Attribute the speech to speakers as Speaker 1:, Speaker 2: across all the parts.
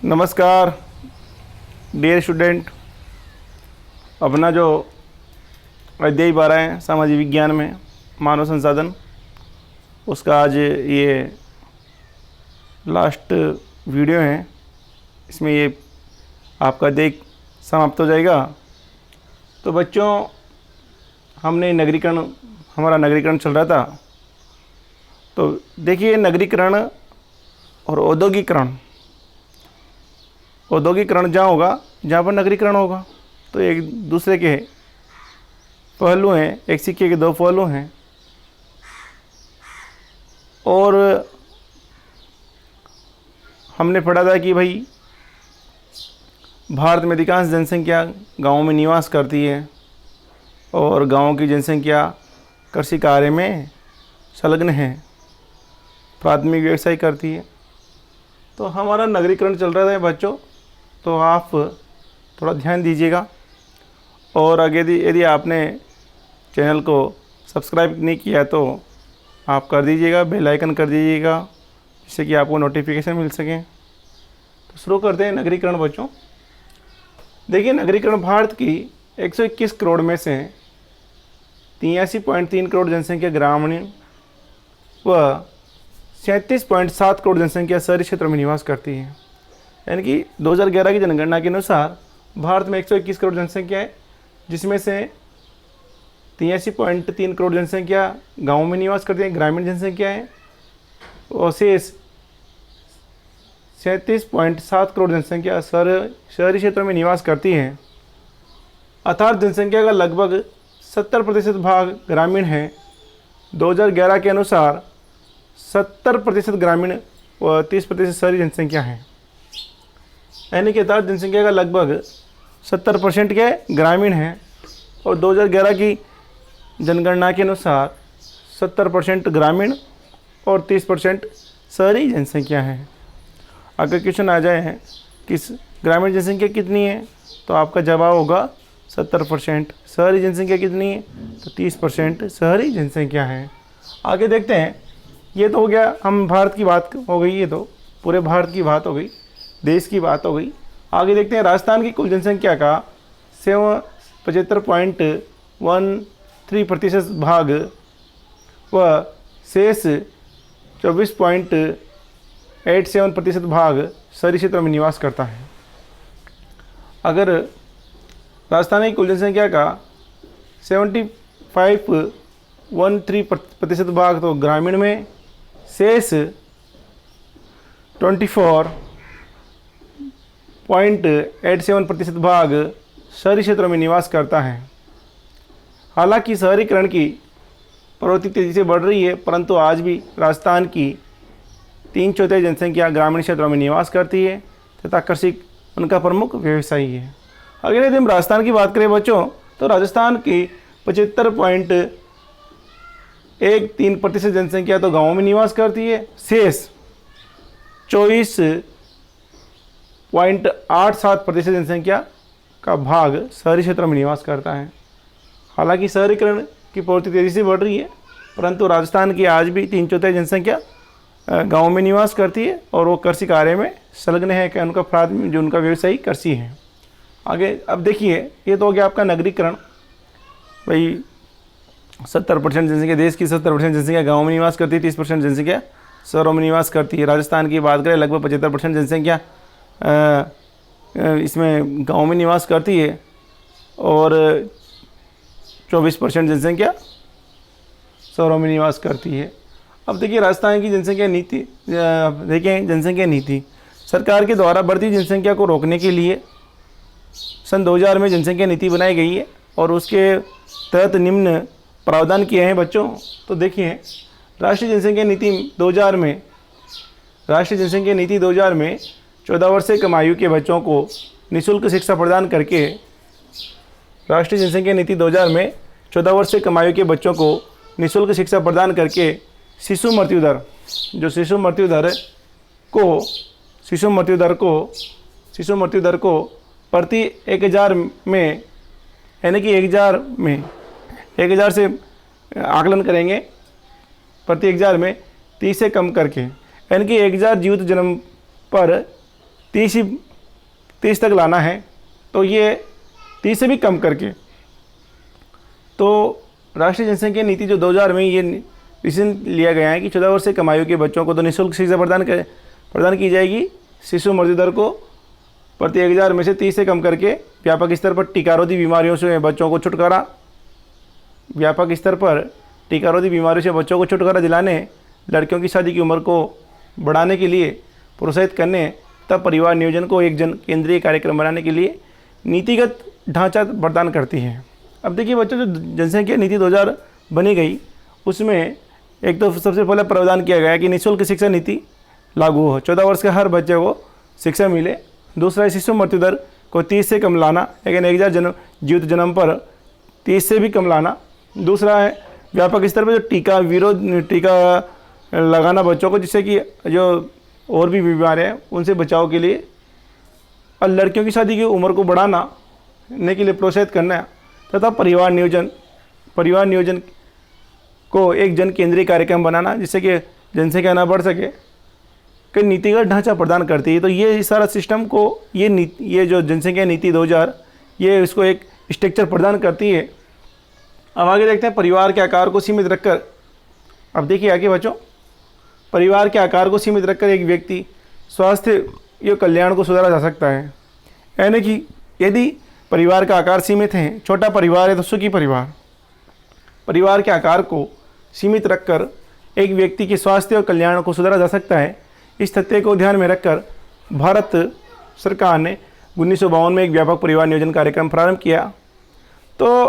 Speaker 1: नमस्कार dear student. अपना जो अध्याय 12 है सामाजिक विज्ञान में मानव संसाधन, उसका आज ये लास्ट वीडियो है। इसमें ये आपका अध्याय समाप्त हो जाएगा। तो बच्चों, हमारा नगरीकरण चल रहा था। तो देखिए, नगरीकरण और औद्योगिकरण जहाँ होगा जहाँ पर नगरीकरण होगा, तो एक दूसरे के पहलू हैं, एक सिक्के के दो पहलू हैं। और हमने पढ़ा था कि भाई भारत में अधिकांश जनसंख्या गाँव में निवास करती है और गाँव की जनसंख्या कृषि कार्य में संलग्न है, प्राथमिक व्यवसाय करती है। तो हमारा नगरीकरण चल रहा है बच्चों, तो आप थोड़ा ध्यान दीजिएगा। और आगे यदि आपने चैनल को सब्सक्राइब नहीं किया तो आप कर दीजिएगा, बेल आइकन कर दीजिएगा, जिससे कि आपको नोटिफिकेशन मिल सके। तो शुरू करते हैं नगरीकरण बच्चों। देखिए, नगरीकरण भारत की 121 करोड़ में से 83.3 करोड़ जनसंख्या ग्रामीण व 37.7 करोड़ जनसंख्या शहरी क्षेत्रों में निवास करती है। यानी कि 2011 की जनगणना के अनुसार भारत में 121 करोड़ जनसंख्या है, जिसमें से 83.3 करोड़ जनसंख्या गाँव में निवास करती है, ग्रामीण जनसंख्या है, और शेष 37.7 करोड़ जनसंख्या शहरी क्षेत्रों में निवास करती है। अर्थात जनसंख्या का लगभग 70% भाग ग्रामीण है। 2011 के अनुसार 70% ग्रामीण व 30% शहरी जनसंख्या है। यानी कि अर्थात जनसंख्या का लगभग 70% के ग्रामीण है और 2011 की जनगणना के अनुसार 70% ग्रामीण और 30% शहरी जनसंख्या है। अगर क्वेश्चन आ जाए कि ग्रामीण जनसंख्या कितनी है, तो आपका जवाब होगा 70%। शहरी जनसंख्या कितनी है, तो 30% शहरी जनसंख्या है। आगे देखते हैं। ये तो हो गया, हम भारत की बात हो गई, ये तो पूरे भारत की बात हो गई, देश की बात हो गई। आगे देखते हैं। राजस्थान की कुल जनसंख्या का 75.13% भाग व शेष 24.87% भाग शहरी क्षेत्रों में निवास करता है। अगर राजस्थान की कुल जनसंख्या का 75.13% भाग तो ग्रामीण में, शेष 24.87% भाग शहरी क्षेत्रों में निवास करता है। हालांकि शहरीकरण की प्रवृत्ति तेज़ी से बढ़ रही है, परंतु आज भी राजस्थान की 3/4 जनसंख्या ग्रामीण क्षेत्रों में निवास करती है तथा कृषि उनका प्रमुख व्यवसाय है। अगर यदि हम राजस्थान की बात करें बच्चों, तो राजस्थान की 75.13% जनसंख्या तो गाँव में निवास करती है, शेष 24.87% जनसंख्या का भाग शहरी क्षेत्रों में निवास करता है। हालांकि शहरीकरण की प्रवृत्ति तेज़ी से बढ़ रही है, परंतु राजस्थान की आज भी 3/4 जनसंख्या गांव में निवास करती है और वो कृषि कार्य में संलग्न है कि उनका प्राथमिक जो उनका व्यवसाय कृषि है। आगे अब देखिए, ये तो हो गया आपका नगरीकरण। भाई 70% जनसंख्या, देश की 70% जनसंख्या गाँव में निवास करती है, 30% जनसंख्या शहरों में निवास करती है। राजस्थान की बात करें, लगभग 75% जनसंख्या इसमें गांव में निवास करती है और 24% जनसंख्या शहरों में निवास करती है। अब देखिए, राजस्थान की जनसंख्या नीति, देखें जनसंख्या नीति सरकार के द्वारा बढ़ती जनसंख्या को रोकने के लिए सन 2000 में जनसंख्या नीति बनाई गई है और उसके तहत निम्न प्रावधान किए हैं बच्चों। तो देखिए, राष्ट्रीय जनसंख्या नीति 2000 में 14 वर्ष से कम आयु के बच्चों को निःशुल्क शिक्षा प्रदान करके, राष्ट्रीय जनसंख्या नीति 2000 में 14 वर्ष से कम आयु के बच्चों को निःशुल्क शिक्षा प्रदान करके शिशु मृत्यु दर को प्रति 1000 में, यानी कि 1000 से आकलन करेंगे, प्रति 1000 में 30 से कम करके, यानी कि 1000 जीवित जन्म पर 30 तक लाना है, तो ये 30 से भी कम करके, तो राष्ट्रीय जनसंख्या नीति जो 2000 में ये डिसीजन लिया गया है कि 14 वर्ष से कम आयु के बच्चों को तो निःशुल्क शिक्षा प्रदान की जाएगी। शिशु मृत्यु दर को प्रति 1000 में से 30 से कम करके व्यापक स्तर पर टीकारोधी बीमारियों से बच्चों को छुटकारा, व्यापक स्तर पर टीकारोधी बीमारियों से बच्चों को छुटकारा दिलाने, लड़कियों की शादी की उम्र को बढ़ाने के लिए प्रोत्साहित करने, तब परिवार नियोजन को एक जन केंद्रीय कार्यक्रम बनाने के लिए नीतिगत ढांचा प्रदान करती है। अब देखिए बच्चों, जो जनसंख्या नीति 2000 बनी गई, उसमें एक तो सबसे पहले प्रावधान किया गया कि निःशुल्क शिक्षा नीति लागू हो, 14 वर्ष के हर बच्चे को शिक्षा मिले। दूसरा है शिशु मृत्यु दर को 30 से कम लाना, लेकिन 1000 जीवित जन्म पर 30 से भी कम लाना। दूसरा है व्यापक स्तर पर जो टीका लगाना बच्चों को, जिससे कि जो और भी बीमारियाँ हैं उनसे बचाव के लिए, और लड़कियों की शादी की उम्र को बढ़ाने के लिए प्रोत्साहित करना, तथा परिवार नियोजन को एक जन केंद्रीय कार्यक्रम बनाना, जिससे कि जनसंख्या न बढ़ सके, कि नीतिगत ढांचा प्रदान करती है। तो ये सारा सिस्टम को ये जो जनसंख्या नीति 2000 ये इसको एक स्ट्रक्चर प्रदान करती है। अब आगे देखते हैं परिवार के आकार को सीमित रखकर। अब देखिए आगे बच्चों, परिवार के आकार को सीमित रखकर एक व्यक्ति स्वास्थ्य या कल्याण को सुधारा जा सकता है। यानी कि यदि परिवार का आकार सीमित है, छोटा परिवार है तो सुखी परिवार के आकार को सीमित रखकर एक व्यक्ति के स्वास्थ्य और कल्याण को सुधारा जा सकता है। इस तथ्य को ध्यान में रखकर भारत सरकार ने 1952 में एक व्यापक परिवार नियोजन कार्यक्रम प्रारंभ किया। तो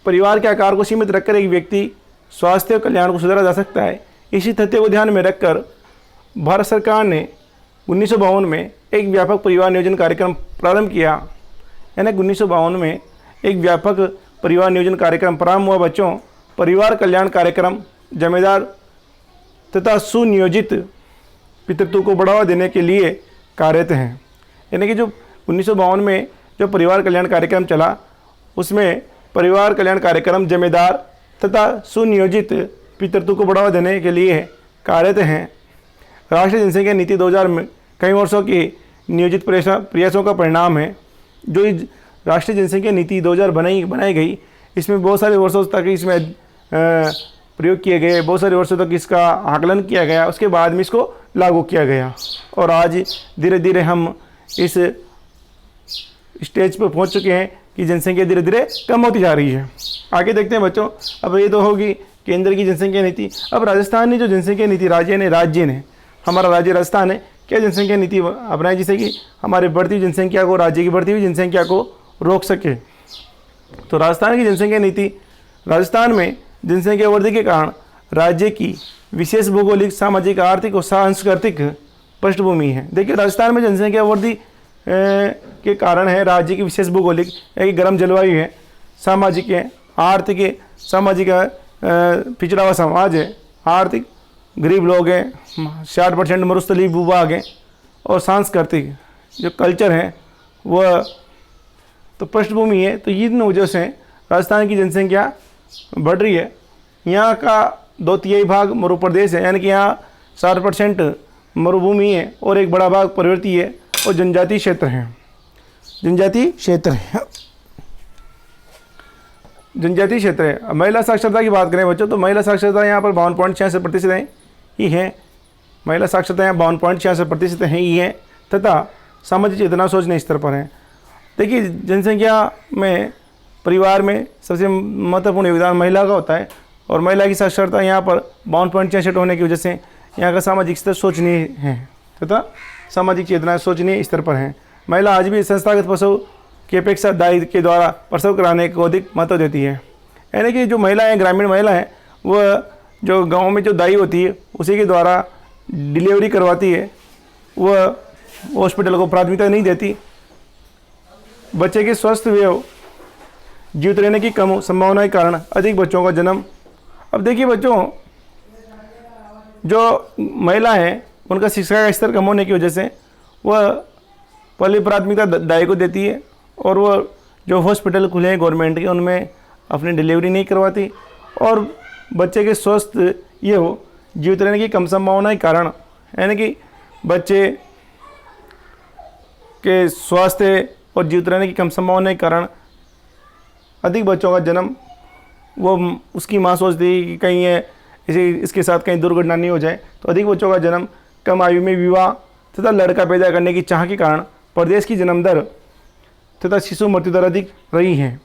Speaker 1: परिवार के आकार को सीमित रखकर एक व्यक्ति स्वास्थ्य और कल्याण को सुधारा जा सकता है। इसी तथ्य को ध्यान में रखकर भारत सरकार ने 1952 में एक व्यापक परिवार नियोजन कार्यक्रम प्रारंभ किया। यानी 1952 में एक व्यापक परिवार नियोजन कार्यक्रम प्रारंभ हुआ। बच्चों, परिवार कल्याण कार्यक्रम जिम्मेदार तथा सुनियोजित पितृत्व को बढ़ावा देने के लिए कार्यरत हैं। यानी कि जो 1952 में जो परिवार कल्याण कार्यक्रम चला, उसमें परिवार कल्याण कार्यक्रम जिम्मेदार तथा सुनियोजित पितृत्व को बढ़ावा देने के लिए कार्यरत हैं। राष्ट्रीय जनसंख्या नीति 2000 में कई वर्षों के नियोजित प्रयासों का परिणाम है। जो राष्ट्रीय जनसंख्या नीति 2000 बनाई गई, इसमें बहुत सारे वर्षों तक इसमें प्रयोग किए गए, बहुत सारे वर्षों तक इसका आकलन किया गया, उसके बाद में इसको लागू किया गया, और आज धीरे धीरे हम इस स्टेज पर पहुंच चुके हैं कि जनसंख्या धीरे धीरे कम होती जा रही है। आगे देखते हैं बच्चों। अब ये तो होगी केंद्र की जनसंख्या नीति। अब राजस्थान ने जो जनसंख्या नीति राज्य ने हमारा राज्य राजस्थान है, क्या जनसंख्या नीति अपनाई, जिससे कि हमारे बढ़ती हुई जनसंख्या को, राज्य की बढ़ती हुई जनसंख्या को रोक सके। तो राजस्थान की जनसंख्या नीति, राजस्थान में जनसंख्या वृद्धि के कारण राज्य की विशेष भौगोलिक, सामाजिक, आर्थिक और सांस्कृतिक पृष्ठभूमि है। देखिए, राजस्थान में जनसंख्या वृद्धि के कारण है राज्य की विशेष भौगोलिक, एक गर्म जलवायु है, सामाजिक है, आर्थिक है, सामाजिक पिछड़ा हुआ समाज है, आर्थिक गरीब लोग हैं, 60% मरुस्थलीय भूभाग हैं, और सांस्कृतिक जो कल्चर है वह तो पृष्ठभूमि है। तो इन वजह से राजस्थान की जनसंख्या बढ़ रही है। यहाँ का 2/3 भाग मरुप्रदेश है, यानी कि यहाँ 60% मरुभूमि है और एक बड़ा भाग पर्वतीय है और जनजातीय क्षेत्र है। जनजातीय क्षेत्र है। महिला साक्षरता की बात करें बच्चों, तो महिला साक्षरता यहाँ पर 52.66% ही है। महिला साक्षरता यहाँ 52.66% ही है, तथा सामाजिक चेतना सोचने स्तर पर है। देखिए, जनसंख्या में परिवार में सबसे महत्वपूर्ण योगदान महिला का होता है, और महिला की साक्षरता यहाँ पर 52.66 होने की वजह से यहाँ का सामाजिक स्तर सोचनीय है तथा सामाजिक चेतना सोचनीय स्तर पर है। महिला आज भी संस्थागत प्रसव की अपेक्षा दाई के द्वारा प्रसव कराने को अधिक महत्व देती है। यानी कि जो महिलाएं, ग्रामीण महिलाएं, वह जो गांव में जो दाई होती है उसी के द्वारा डिलीवरी करवाती है, वह हॉस्पिटल को प्राथमिकता नहीं देती। बच्चे के स्वस्थ व जीवित रहने की कम संभावना के कारण अधिक बच्चों का जन्म। अब देखिए बच्चों, जो महिला हैं उनका शिक्षा का स्तर कम होने की वजह से वह पहली प्राथमिकता दाई को देती है, और वह जो हॉस्पिटल खुले हैं गवर्नमेंट के उनमें अपनी डिलीवरी नहीं करवाती, और बच्चे के स्वस्थ ये हो जीवित रहने की कम संभावना के कारण, यानी कि बच्चे के स्वास्थ्य और जीवित रहने की कम संभावना के कारण अधिक बच्चों का जन्म, वो उसकी माँ सोचती है कि कहीं इसके साथ कहीं दुर्घटना नहीं हो जाए, तो अधिक बच्चों का जन्म, कम आयु में विवाह तथा लड़का पैदा करने की चाह के कारण प्रदेश की जन्म दर तथा शिशु मृत्यु दर अधिक रही है।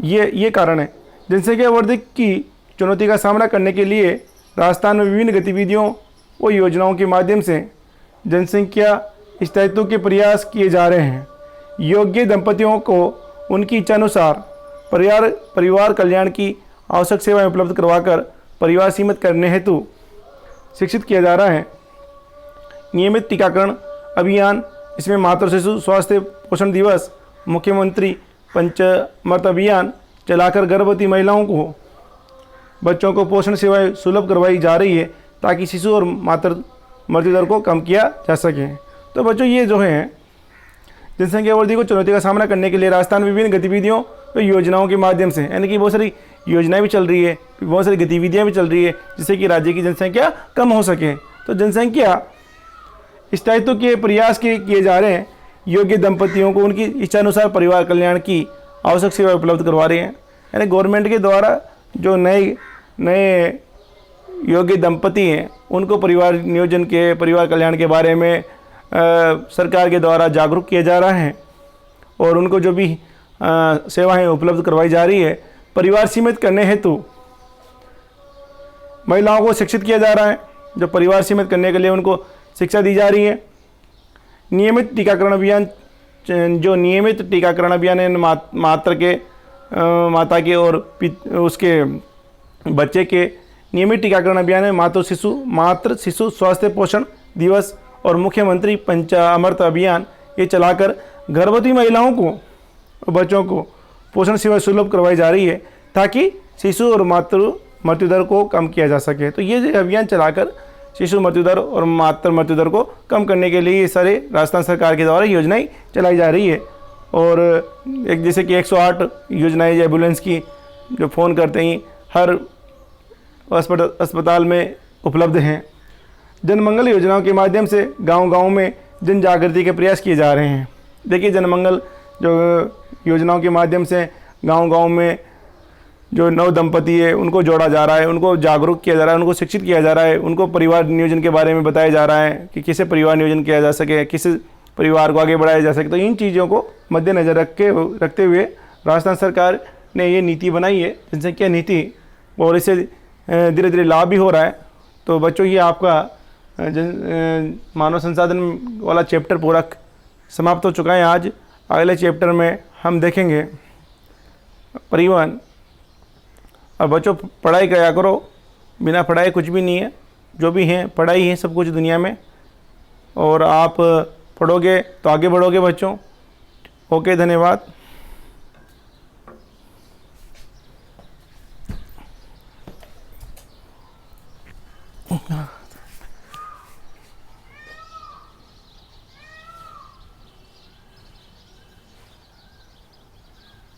Speaker 1: ये कारण है। जनसंख्या वृद्धि की चुनौती का सामना करने के लिए राजस्थान में विभिन्न गतिविधियों व योजनाओं के माध्यम से जनसंख्या स्थायित्व के प्रयास किए जा रहे हैं। योग्य दंपतियों को उनकी इच्छानुसार परिवार कल्याण की आवश्यक सेवाएं उपलब्ध करवाकर परिवार सीमित करने हेतु शिक्षित किया जा रहा है। नियमित टीकाकरण अभियान, इसमें मातृ शिशु स्वास्थ्य पोषण दिवस, मुख्यमंत्री पंचामृत अभियान चलाकर गर्भवती महिलाओं को बच्चों को पोषण सेवाएं सुलभ करवाई जा रही है ताकि शिशु और मातृ मृत्यु दर को कम किया जा सके। तो बच्चों, ये जो है जनसंख्या वृद्धि को चुनौती का सामना करने के लिए राजस्थान विभिन्न गतिविधियों और योजनाओं के माध्यम से, यानी कि बहुत सारी योजनाएं भी चल रही है, बहुत सारी गतिविधियां भी चल रही है जिससे कि राज्य की जनसंख्या कम हो सके। तो जनसंख्या स्थायित्व के प्रयास किए जा रहे हैं। योग्य दंपतियों को उनकी इच्छानुसार परिवार कल्याण की आवश्यक सेवा उपलब्ध करवा रहे हैं, यानी गवर्नमेंट के द्वारा जो नए योग्य दंपति हैं उनको परिवार नियोजन के, परिवार कल्याण के बारे में सरकार के द्वारा जागरूक किया जा रहा है और उनको जो भी सेवाएं उपलब्ध करवाई जा रही है। परिवार सीमित करने हेतु महिलाओं को शिक्षित किया जा रहा है, जो परिवार सीमित करने के लिए उनको शिक्षा दी जा रही है। नियमित टीकाकरण अभियान, जो नियमित टीकाकरण अभियान है माता के और उसके बच्चे के नियमित टीकाकरण अभियान है मातृ शिशु स्वास्थ्य पोषण दिवस और मुख्यमंत्री पंचामृत अभियान, ये चलाकर गर्भवती महिलाओं को और बच्चों को पोषण सेवा सुलभ करवाई जा रही है ताकि शिशु और मातृ मृत्यु दर को कम किया जा सके। तो ये अभियान चलाकर शिशु मृत्यु दर और मातृ मृत्यु दर को कम करने के लिए ये सारे राजस्थान सरकार के द्वारा योजनाएं चलाई जा रही है। और एक जैसे कि 108 योजनाएं एम्बुलेंस की, जो फ़ोन करते ही हर अस्पताल में उपलब्ध हैं। जनमंगल योजनाओं के माध्यम से गांव-गांव में जन जागृति के प्रयास किए जा रहे हैं। देखिए, जनमंगल जो योजनाओं के माध्यम से गांव-गांव में जो नव दंपति है उनको जोड़ा जा रहा है, उनको जागरूक किया जा रहा है, उनको शिक्षित किया जा रहा है, उनको परिवार नियोजन के बारे में बताया जा रहा है कि कैसे परिवार नियोजन किया जा सके, किस परिवार को आगे बढ़ाया जा सके। तो इन चीज़ों को मद्देनज़र रखते हुए राजस्थान सरकार ने ये नीति बनाई है, जनसंख्या नीति, और इससे धीरे धीरे लाभ भी हो रहा है। तो बच्चों, ये आपका मानव संसाधन वाला चैप्टर पूरा समाप्त हो चुका है आज। अगले चैप्टर में हम देखेंगे परिवहन। और बच्चों, पढ़ाई किया करो, बिना पढ़ाई कुछ भी नहीं है, जो भी है पढ़ाई है सब कुछ दुनिया में, और आप पढ़ोगे तो आगे बढ़ोगे बच्चों। ओके, धन्यवाद।